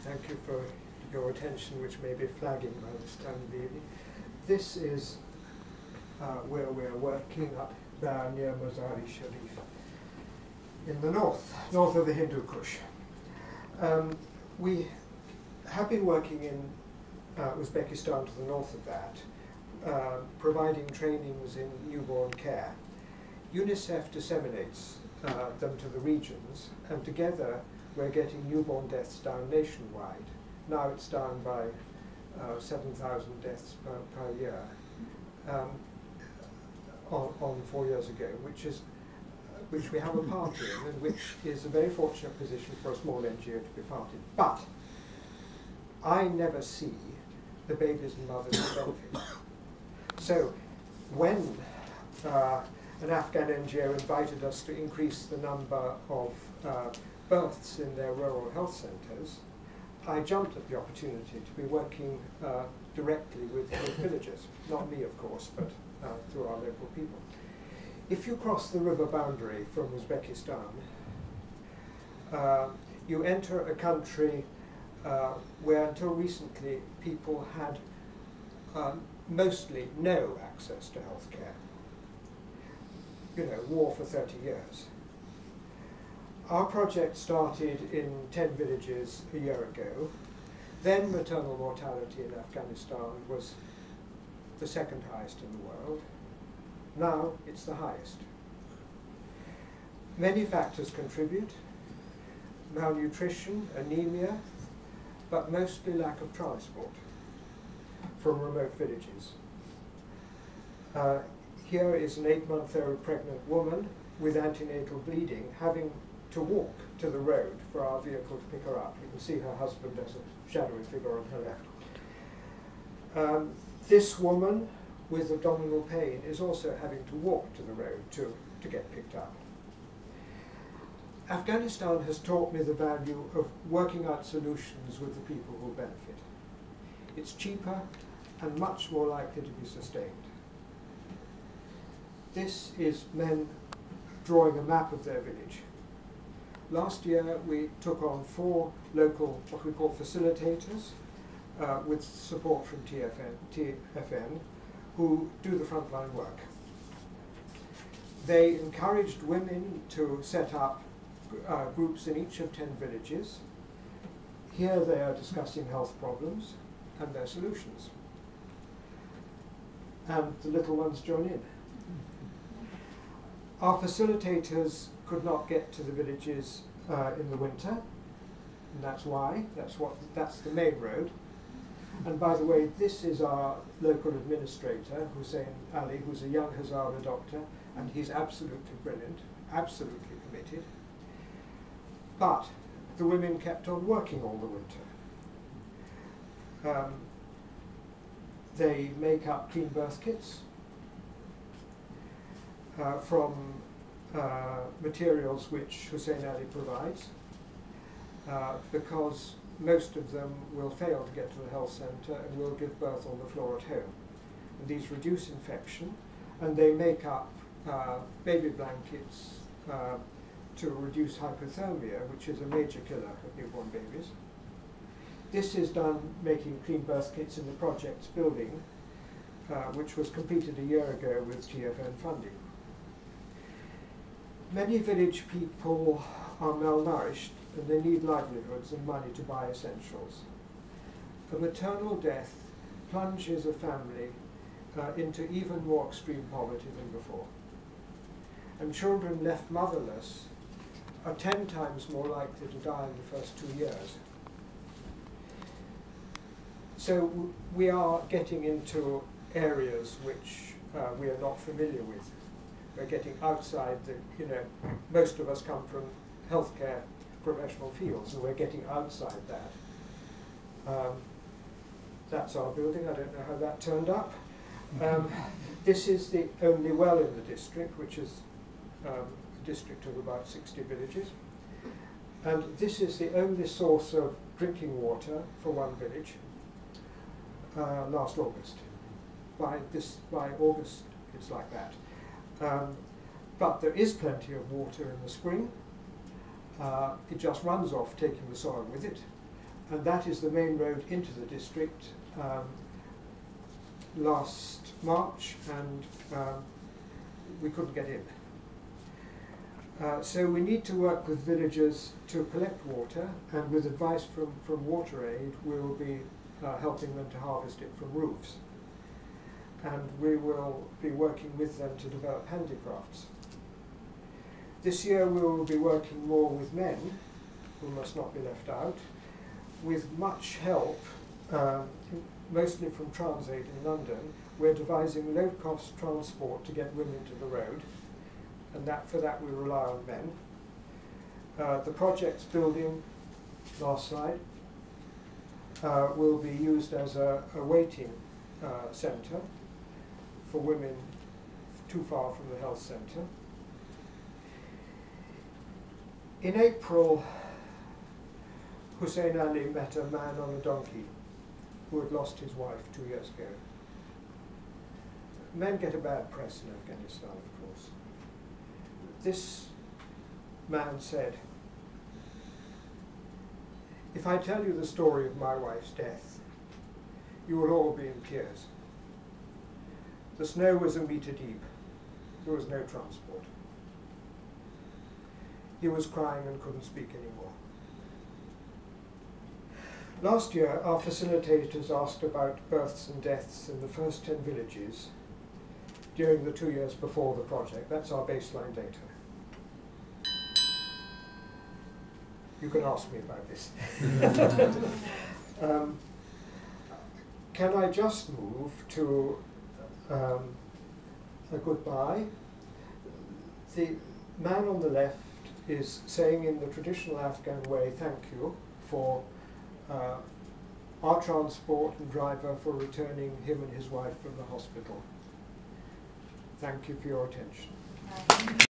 Thank you for your attention, which may be flagging by this time of the evening. This is where we're working up there near Mazar-e Sharif, in the north of the Hindu Kush. We have been working in Uzbekistan to the north of that, providing trainings in newborn care. UNICEF disseminates them to the regions, and together we're getting newborn deaths down nationwide. Now it's down by 7,000 deaths per year on 4 years ago, which we have a part in, and which is a very fortunate position for a small NGO to be part in. But I never see the babies and mothers who benefit. So when an Afghan NGO invited us to increase the number of births in their rural health centres, I jumped at the opportunity to be working directly with villagers. Not me, of course, but through our local people. If you cross the river boundary from Uzbekistan, you enter a country where until recently people had mostly no access to healthcare. You know, war for 30 years. Our project started in 10 villages a year ago. Then maternal mortality in Afghanistan was the second highest in the world. Now it's the highest. Many factors contribute: malnutrition, anemia, but mostly lack of transport from remote villages. Here is an 8-month-old pregnant woman with antenatal bleeding, having to walk to the road for our vehicle to pick her up. You can see her husband as a shadowy figure on her left. This woman with abdominal pain is also having to walk to the road to get picked up. Afghanistan has taught me the value of working out solutions with the people who benefit. It's cheaper and much more likely to be sustained. This is men drawing a map of their village. Last year we took on 4 local, what we call facilitators, with support from TFN, who do the frontline work. They encouraged women to set up groups in each of 10 villages. Here they are discussing health problems and their solutions. And the little ones join in. Our facilitators could not get to the villages in the winter, and that's why. That's the main road. And by the way, this is our local administrator, Hussein Ali, who's a young Hazara doctor, and he's absolutely brilliant, absolutely committed. But the women kept on working all the winter. They make up clean birth kits from materials which Hussein Ali provides, because most of them will fail to get to the health centre and will give birth on the floor at home. And these reduce infection, and they make up baby blankets to reduce hypothermia, which is a major killer of newborn babies. This is done making clean birth kits in the project's building, which was completed a year ago with TFN funding. Many village people are malnourished and they need livelihoods and money to buy essentials. A maternal death plunges a family into even more extreme poverty than before. And children left motherless are 10 times more likely to die in the first 2 years. So we are getting into areas which we are not familiar with. We're getting outside the, most of us come from healthcare professional fields, and we're getting outside that. That's our building. I don't know how that turned up. This is the only well in the district, which is a district of about 60 villages. And this is the only source of drinking water for one village last August. By August, it's like that. But there is plenty of water in the spring. It just runs off, taking the soil with it. and that is the main road into the district. Last March, and we couldn't get in. So we need to work with villagers to collect water, and with advice from WaterAid, we will be helping them to harvest it from roofs. And we will be working with them to develop handicrafts. This year we will be working more with men, who must not be left out, with much help, mostly from Transaid in London. We're devising low-cost transport to get women to the road, and for that we rely on men. The project's building, last slide, will be used as a waiting centre for women too far from the health centre. In April, Hussein Ali met a man on a donkey who had lost his wife 2 years ago. Men get a bad press in Afghanistan, of course. This man said, "If I tell you the story of my wife's death, you will all be in tears. The snow was a metre deep. There was no transport." He was crying and couldn't speak anymore. Last year, our facilitators asked about births and deaths in the first 10 villages during the 2 years before the project. That's our baseline data. You can ask me about this. Can I just move to a goodbye? The man on the left is saying in the traditional Afghan way, thank you for our transport and driver for returning him and his wife from the hospital. Thank you for your attention.